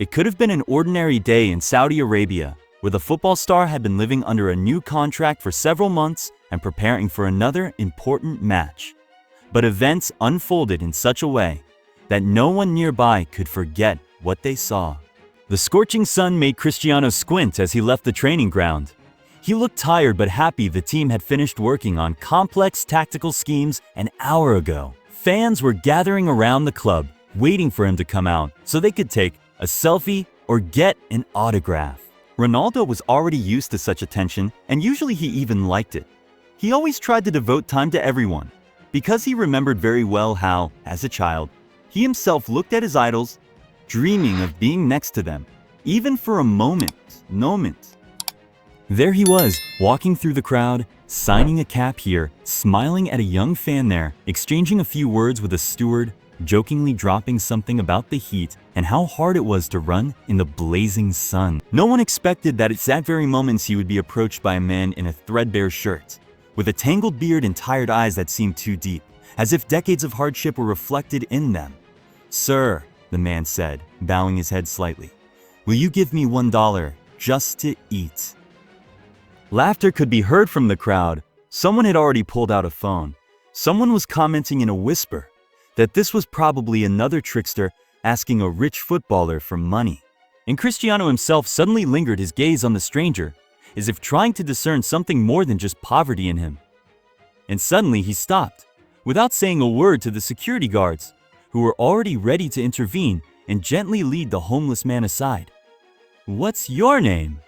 It could have been an ordinary day in Saudi Arabia, where the football star had been living under a new contract for several months and preparing for another important match. But events unfolded in such a way that no one nearby could forget what they saw. The scorching sun made Cristiano squint as he left the training ground. He looked tired but happy the team had finished working on complex tactical schemes an hour ago. Fans were gathering around the club, waiting for him to come out so they could take a selfie or get an autograph. Ronaldo was already used to such attention, and usually he even liked it. He always tried to devote time to everyone, because he remembered very well how, as a child, he himself looked at his idols, dreaming of being next to them, even for a moment. There he was, walking through the crowd, signing a cap here, smiling at a young fan there, exchanging a few words with a steward, jokingly dropping something about the heat and how hard it was to run in the blazing sun. No one expected that at that very moment he would be approached by a man in a threadbare shirt, with a tangled beard and tired eyes that seemed too deep, as if decades of hardship were reflected in them. "Sir," the man said, bowing his head slightly, "will you give me $1 just to eat?" Laughter could be heard from the crowd. Someone had already pulled out a phone. Someone was commenting in a whisper that this was probably another trickster asking a rich footballer for money. And Cristiano himself suddenly lingered his gaze on the stranger, as if trying to discern something more than just poverty in him. And suddenly he stopped, without saying a word to the security guards, who were already ready to intervene and gently lead the homeless man aside. "What's your name?"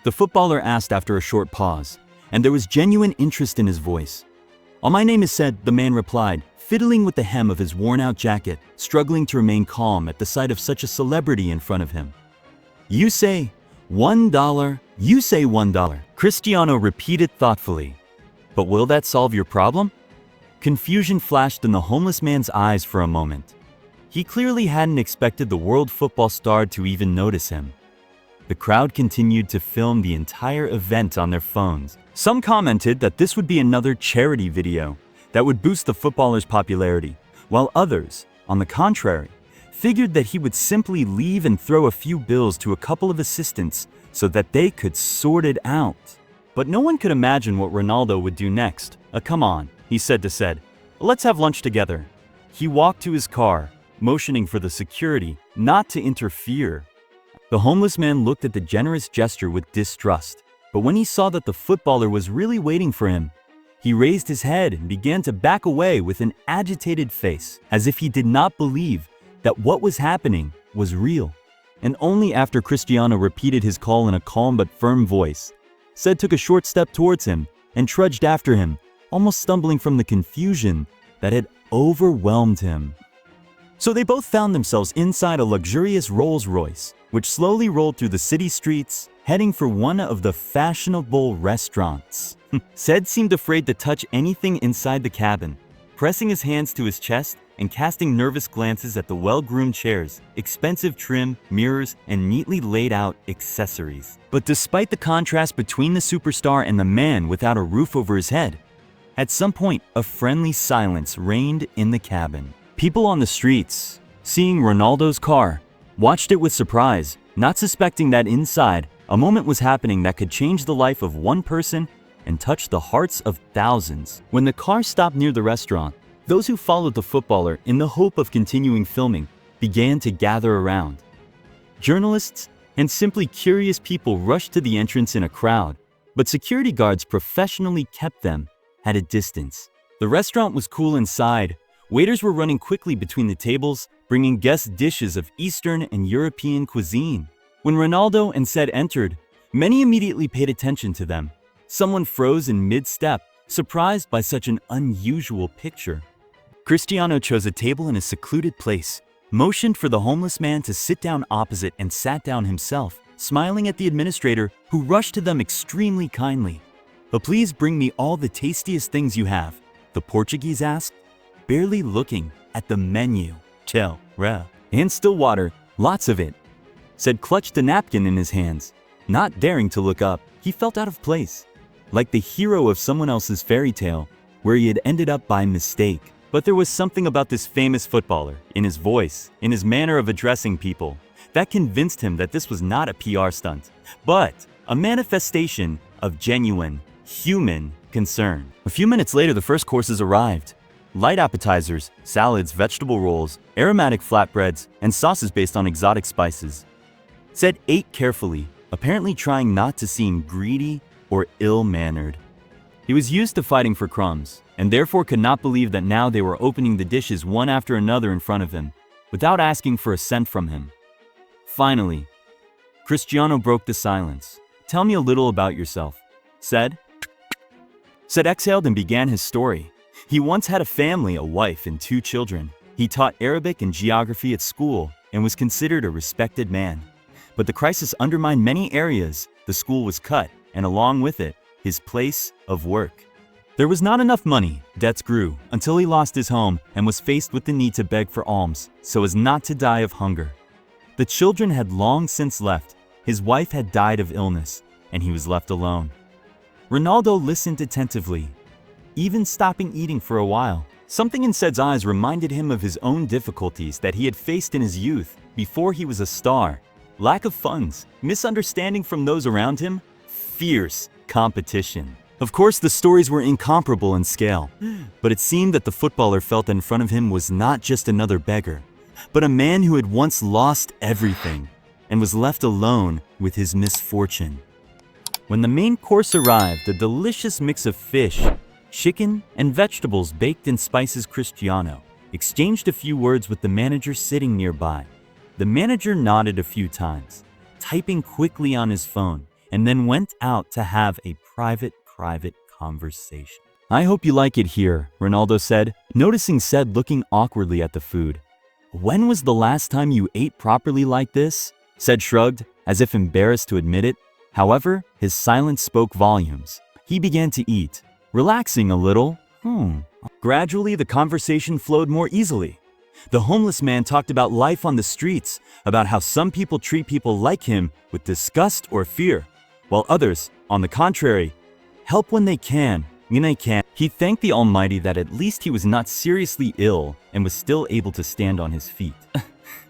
The footballer asked after a short pause, and there was genuine interest in his voice. "My name is said," the man replied, fiddling with the hem of his worn-out jacket, struggling to remain calm at the sight of such a celebrity in front of him. "You say $1. You say $1. Cristiano repeated thoughtfully. "But will that solve your problem?" Confusion flashed in the homeless man's eyes for a moment. He clearly hadn't expected the world football star to even notice him. The crowd continued to film the entire event on their phones. Some commented that this would be another charity video that would boost the footballer's popularity, while others, on the contrary, figured that he would simply leave and throw a few bills to a couple of assistants so that they could sort it out. But no one could imagine what Ronaldo would do next. "Come on," he said to said. "Let's have lunch together." He walked to his car, motioning for the security not to interfere. The homeless man looked at the generous gesture with distrust, but when he saw that the footballer was really waiting for him, he raised his head and began to back away with an agitated face, as if he did not believe that what was happening was real. And only after Cristiano repeated his call in a calm but firm voice, Said took a short step towards him and trudged after him, almost stumbling from the confusion that had overwhelmed him. So they both found themselves inside a luxurious Rolls-Royce, which slowly rolled through the city streets, heading for one of the fashionable restaurants. Said seemed afraid to touch anything inside the cabin, pressing his hands to his chest and casting nervous glances at the well-groomed chairs, expensive trim, mirrors, and neatly laid out accessories. But despite the contrast between the superstar and the man without a roof over his head, at some point a friendly silence reigned in the cabin. People on the streets, seeing Ronaldo's car, watched it with surprise, not suspecting that inside, a moment was happening that could change the life of one person and touch the hearts of thousands. When the car stopped near the restaurant, those who followed the footballer in the hope of continuing filming began to gather around. Journalists and simply curious people rushed to the entrance in a crowd, but security guards professionally kept them at a distance. The restaurant was cool inside. Waiters were running quickly between the tables, bringing guests dishes of Eastern and European cuisine. When Ronaldo and Said entered, many immediately paid attention to them. Someone froze in mid-step, surprised by such an unusual picture. Cristiano chose a table in a secluded place, motioned for the homeless man to sit down opposite and sat down himself, smiling at the administrator who rushed to them extremely kindly. "But please bring me all the tastiest things you have," the Portuguese asked, barely looking at the menu. "Tell, ra, and still water, lots of it." Said clutched a napkin in his hands. Not daring to look up, he felt out of place, like the hero of someone else's fairy tale, where he had ended up by mistake. But there was something about this famous footballer, in his voice, in his manner of addressing people, That convinced him that this was not a PR stunt, but a manifestation of genuine, human concern. A few minutes later, the first courses arrived. Light appetizers, salads, vegetable rolls, aromatic flatbreads, and sauces based on exotic spices. Said ate carefully, apparently trying not to seem greedy or ill-mannered. He was used to fighting for crumbs, and therefore could not believe that now they were opening the dishes one after another in front of him, without asking for a cent from him. Finally, Cristiano broke the silence. "Tell me a little about yourself," said exhaled and began his story. He once had a family, a wife, and 2 children. He taught Arabic and geography at school and was considered a respected man. But the crisis undermined many areas. The school was cut, and along with it, his place of work. There was not enough money. Debts grew until he lost his home and was faced with the need to beg for alms so as not to die of hunger. The children had long since left. His wife had died of illness, and he was left alone. Ronaldo listened attentively, even stopping eating for a while. Something in Said's eyes reminded him of his own difficulties that he had faced in his youth before he was a star. Lack of funds, misunderstanding from those around him, fierce competition. Of course, the stories were incomparable in scale, but it seemed that the footballer felt that in front of him was not just another beggar, but a man who had once lost everything and was left alone with his misfortune. When the main course arrived, a delicious mix of fish, chicken, and vegetables baked in spices, Cristiano exchanged a few words with the manager sitting nearby. The manager nodded a few times, typing quickly on his phone, and then went out to have a private conversation. "I hope you like it here," Ronaldo said, noticing Said looking awkwardly at the food. "When was the last time you ate properly like this?" Said shrugged, as if embarrassed to admit it. However, his silence spoke volumes. He began to eat, relaxing a little. Gradually, the conversation flowed more easily. The homeless man talked about life on the streets, about how some people treat people like him with disgust or fear, while others, on the contrary, help when they can. He thanked the Almighty that at least he was not seriously ill and was still able to stand on his feet.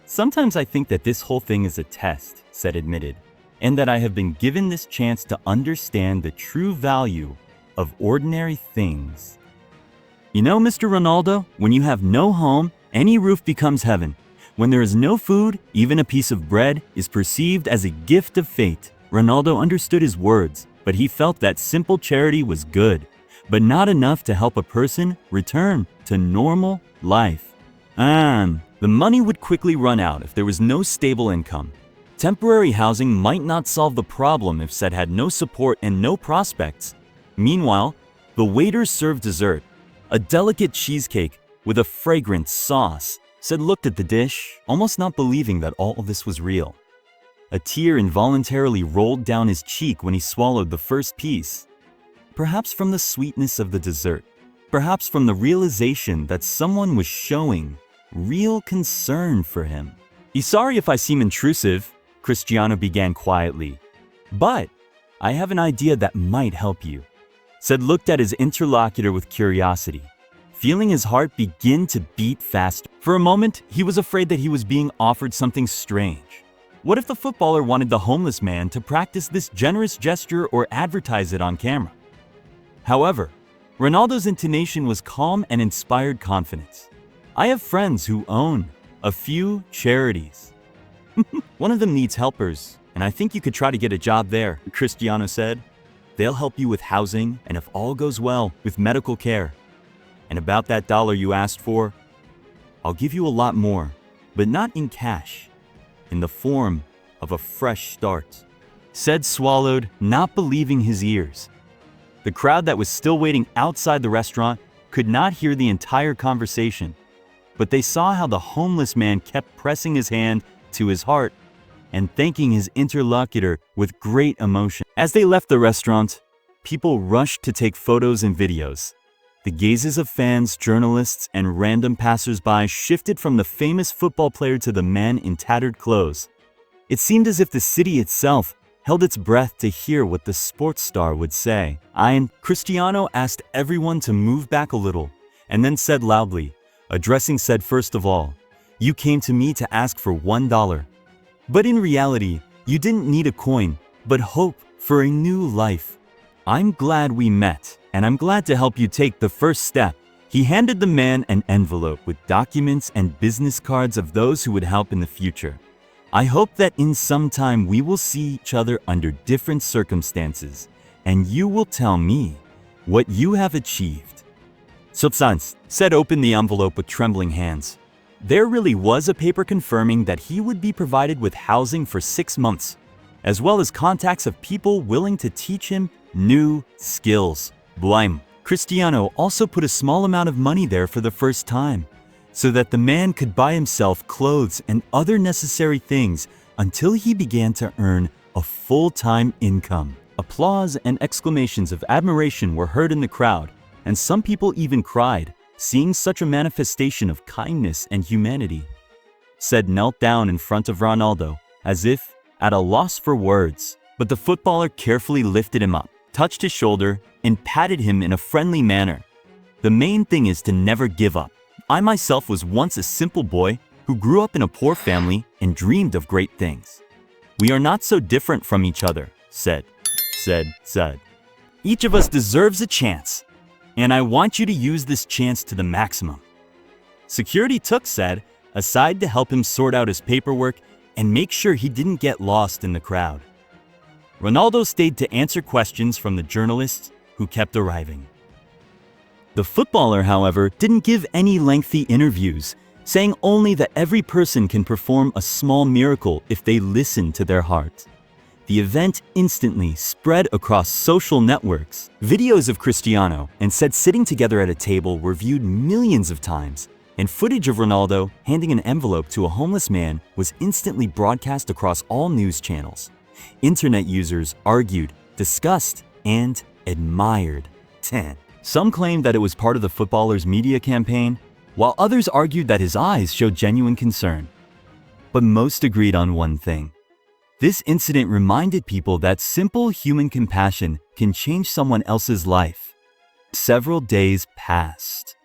"Sometimes I think that this whole thing is a test," Said admitted, "and that I have been given this chance to understand the true value of ordinary things. You know, Mr. Ronaldo, when you have no home, any roof becomes heaven. When there is no food, even a piece of bread is perceived as a gift of fate." Ronaldo understood his words, but he felt that simple charity was good, but not enough to help a person return to normal life. The money would quickly run out if there was no stable income. Temporary housing might not solve the problem if Said had no support and no prospects. Meanwhile, the waiters served dessert, a delicate cheesecake with a fragrant sauce. Said looked at the dish, almost not believing that all of this was real. A tear involuntarily rolled down his cheek when he swallowed the first piece. Perhaps from the sweetness of the dessert, perhaps from the realization that someone was showing real concern for him. "Sorry if I seem intrusive," Cristiano began quietly, "but I have an idea that might help you." Said looked at his interlocutor with curiosity, feeling his heart begin to beat faster. For a moment, he was afraid that he was being offered something strange. What if the footballer wanted the homeless man to practice this generous gesture or advertise it on camera? However, Ronaldo's intonation was calm and inspired confidence. "I have friends who own a few charities. One of them needs helpers, and I think you could try to get a job there," Cristiano said. "They'll help you with housing and, if all goes well, with medical care. And about that dollar you asked for, I'll give you a lot more, but not in cash, in the form of a fresh start." Said swallowed, not believing his ears. The crowd that was still waiting outside the restaurant could not hear the entire conversation, but they saw how the homeless man kept pressing his hand to his heart and thanking his interlocutor with great emotion. As they left the restaurant, people rushed to take photos and videos. The gazes of fans, journalists, and random passers-by shifted from the famous football player to the man in tattered clothes. It seemed as if the city itself held its breath to hear what the sports star would say. Cristiano asked everyone to move back a little, and then said loudly, addressing Said first of all, "You came to me to ask for $1. But in reality, you didn't need a coin, but hope for a new life. I'm glad we met, and I'm glad to help you take the first step. He handed the man an envelope with documents and business cards of those who would help in the future. I hope that in some time we will see each other under different circumstances, and you will tell me what you have achieved. Substance said, open the envelope with trembling hands. There really was a paper confirming that he would be provided with housing for 6 months, as well as contacts of people willing to teach him new skills. Blime. Cristiano also put a small amount of money there for the first time, so that the man could buy himself clothes and other necessary things until he began to earn a full-time income. Applause and exclamations of admiration were heard in the crowd, and some people even cried, seeing such a manifestation of kindness and humanity. Said knelt down in front of Ronaldo, as if at a loss for words, but the footballer carefully lifted him up, touched his shoulder, and patted him in a friendly manner. The main thing is to never give up. I myself was once a simple boy who grew up in a poor family and dreamed of great things. We are not so different from each other, said. Each of us deserves a chance, and I want you to use this chance to the maximum. Security took said aside to help him sort out his paperwork and make sure he didn't get lost in the crowd. Ronaldo stayed to answer questions from the journalists who kept arriving. The footballer, however, didn't give any lengthy interviews, saying only that every person can perform a small miracle if they listen to their heart. The event instantly spread across social networks. Videos of Cristiano and said sitting together at a table were viewed millions of times, and footage of Ronaldo handing an envelope to a homeless man was instantly broadcast across all news channels. Internet users argued, discussed, and admired. 10. Some claimed that it was part of the footballer's media campaign, while others argued that his eyes showed genuine concern. But most agreed on one thing. This incident reminded people that simple human compassion can change someone else's life. Several days passed.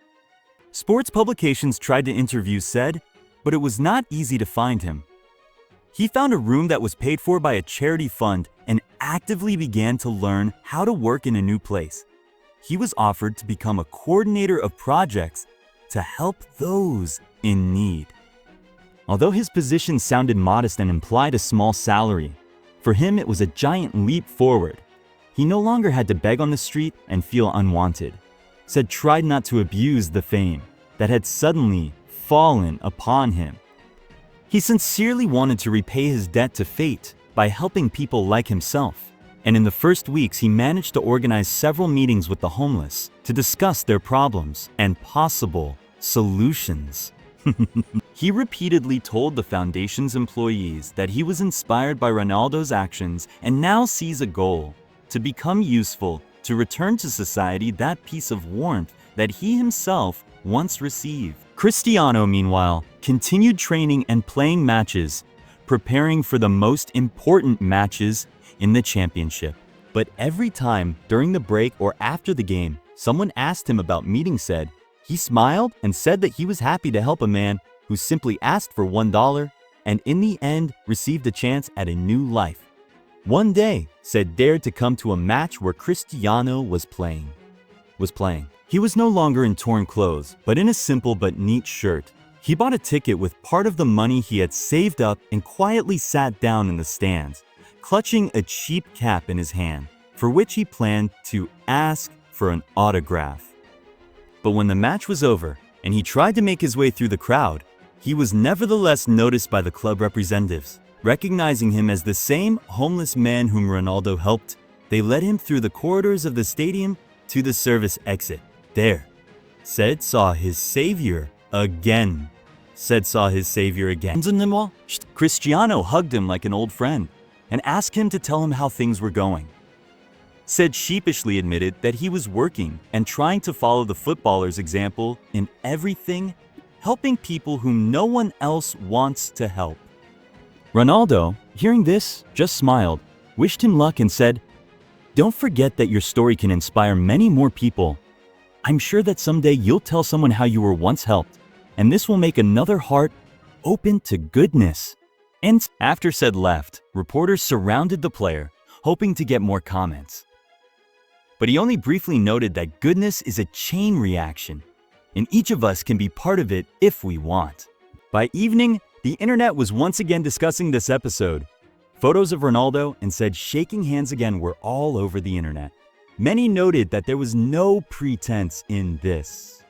Sports publications tried to interview said, but it was not easy to find him. He found a room that was paid for by a charity fund and actively began to learn how to work in a new place. He was offered to become a coordinator of projects to help those in need. Although his position sounded modest and implied a small salary, for him it was a giant leap forward. He no longer had to beg on the street and feel unwanted. Said tried not to abuse the fame that had suddenly fallen upon him. He sincerely wanted to repay his debt to fate by helping people like himself, and in the first weeks he managed to organize several meetings with the homeless to discuss their problems and possible solutions. He repeatedly told the foundation's employees that he was inspired by Ronaldo's actions and now sees a goal to become useful, to return to society that piece of warmth that he himself once received. Cristiano, meanwhile, continued training and playing matches, preparing for the most important matches in the championship. But every time during the break or after the game, someone asked him about meeting said, he smiled and said that he was happy to help a man who simply asked for $1 and in the end received a chance at a new life. One day, said dared to come to a match where Cristiano was playing. He was no longer in torn clothes, but in a simple but neat shirt. He bought a ticket with part of the money he had saved up and quietly sat down in the stands, clutching a cheap cap in his hand, for which he planned to ask for an autograph. But when the match was over and he tried to make his way through the crowd, he was nevertheless noticed by the club representatives. Recognizing him as the same homeless man whom Ronaldo helped, they led him through the corridors of the stadium to the service exit. There, said saw his savior again. Cristiano hugged him like an old friend and asked him to tell him how things were going. Said sheepishly admitted that he was working and trying to follow the footballer's example in everything, helping people whom no one else wants to help. Ronaldo, hearing this, just smiled, wished him luck and said, "Don't forget that your story can inspire many more people. I'm sure that someday you'll tell someone how you were once helped, and this will make another heart open to goodness." And after said left, reporters surrounded the player, hoping to get more comments. But he only briefly noted that goodness is a chain reaction, and each of us can be part of it if we want. By evening, the internet was once again discussing this episode. Photos of Ronaldo and said shaking hands again were all over the internet. Many noted that there was no pretense in this.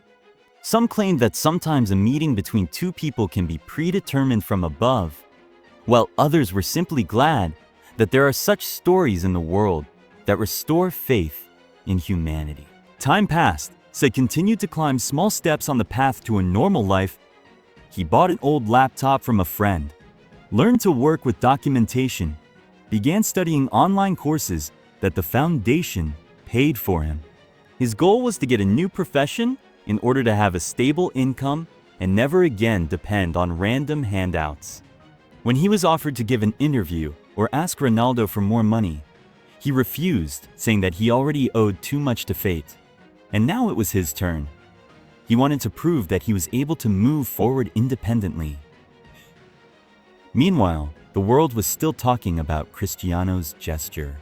Some claimed that sometimes a meeting between two people can be predetermined from above, while others were simply glad that there are such stories in the world that restore faith in humanity. Time passed, Sid continued to climb small steps on the path to a normal life. He bought an old laptop from a friend, learned to work with documentation, began studying online courses that the foundation paid for him. His goal was to get a new profession in order to have a stable income and never again depend on random handouts. When he was offered to give an interview or ask Ronaldo for more money, he refused, saying that he already owed too much to fate. And now it was his turn. He wanted to prove that he was able to move forward independently. Meanwhile, the world was still talking about Cristiano's gesture.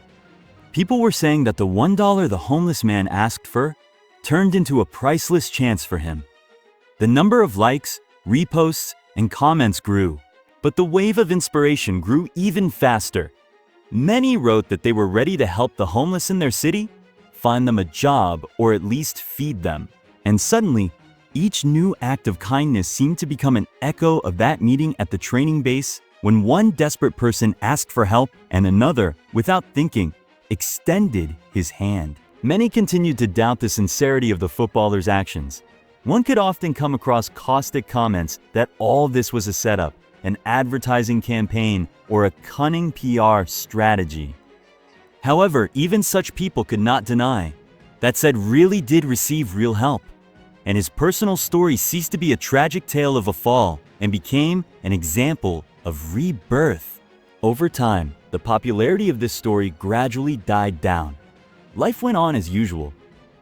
People were saying that the $1 the homeless man asked for turned into a priceless chance for him. The number of likes, reposts, and comments grew, but the wave of inspiration grew even faster. Many wrote that they were ready to help the homeless in their city, find them a job, or at least feed them. And suddenly, each new act of kindness seemed to become an echo of that meeting at the training base when one desperate person asked for help and another, without thinking, extended his hand. Many continued to doubt the sincerity of the footballer's actions. One could often come across caustic comments that all this was a setup, an advertising campaign, or a cunning PR strategy. However, even such people could not deny that Sid really did receive real help, and his personal story ceased to be a tragic tale of a fall and became an example of rebirth. Over time, the popularity of this story gradually died down. Life went on as usual.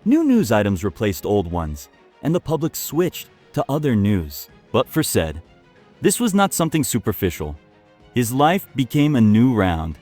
New news items replaced old ones, and the public switched to other news. But for Sid, this was not something superficial. His life became a new round.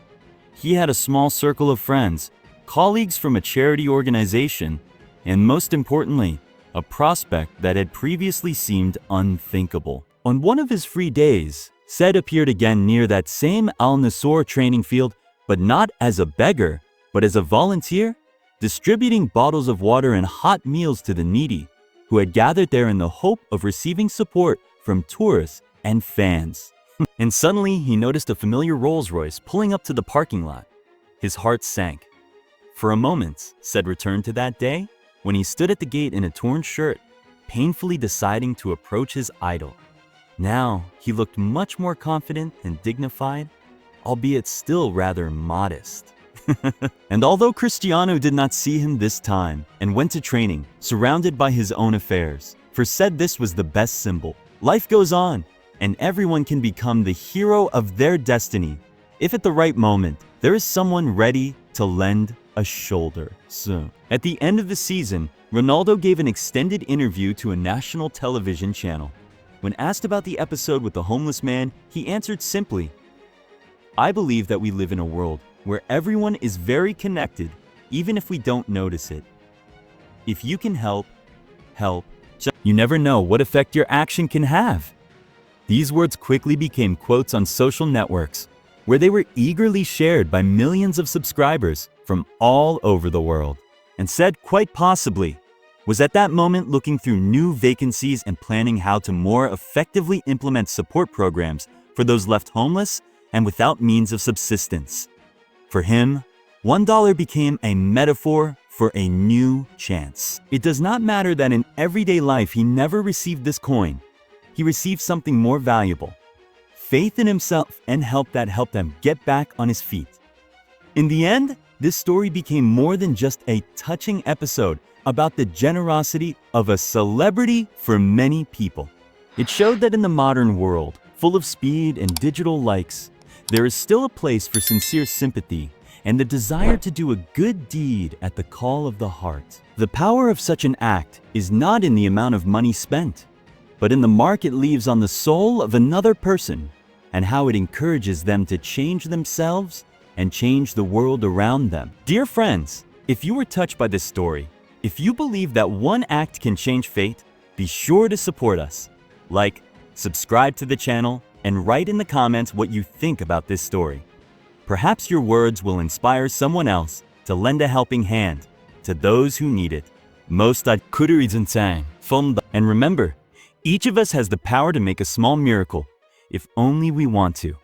He had a small circle of friends, colleagues from a charity organization, and most importantly, a prospect that had previously seemed unthinkable. On one of his free days, Sid appeared again near that same Al Nasor training field, but not as a beggar, but as a volunteer, distributing bottles of water and hot meals to the needy, who had gathered there in the hope of receiving support from tourists and fans. And suddenly, he noticed a familiar Rolls-Royce pulling up to the parking lot. His heart sank. For a moment, Sid returned to that day when he stood at the gate in a torn shirt, painfully deciding to approach his idol. Now, he looked much more confident and dignified, albeit still rather modest. And although Cristiano did not see him this time and went to training, surrounded by his own affairs, for Sid this was the best symbol. Life goes on, and everyone can become the hero of their destiny if at the right moment there is someone ready to lend a shoulder. So, at the end of the season, Ronaldo gave an extended interview to a national television channel. When asked about the episode with the homeless man, he answered simply, "I believe that we live in a world where everyone is very connected, even if we don't notice it. If you can help, help. You never know what effect your action can have." These words quickly became quotes on social networks, where they were eagerly shared by millions of subscribers from all over the world. And Sid, quite possibly, was at that moment looking through new vacancies and planning how to more effectively implement support programs for those left homeless and without means of subsistence. For him, $1 became a metaphor for a new chance. It does not matter that in everyday life he never received this coin. He received something more valuable: faith in himself and help that helped him get back on his feet. In the end, this story became more than just a touching episode about the generosity of a celebrity for many people. It showed that in the modern world, full of speed and digital likes, there is still a place for sincere sympathy and the desire to do a good deed at the call of the heart. The power of such an act is not in the amount of money spent, but in the mark it leaves on the soul of another person and how it encourages them to change themselves and change the world around them. Dear friends, if you were touched by this story, if you believe that one act can change fate, be sure to support us. Like, subscribe to the channel, and write in the comments what you think about this story. Perhaps your words will inspire someone else to lend a helping hand to those who need it. And remember, each of us has the power to make a small miracle, if only we want to.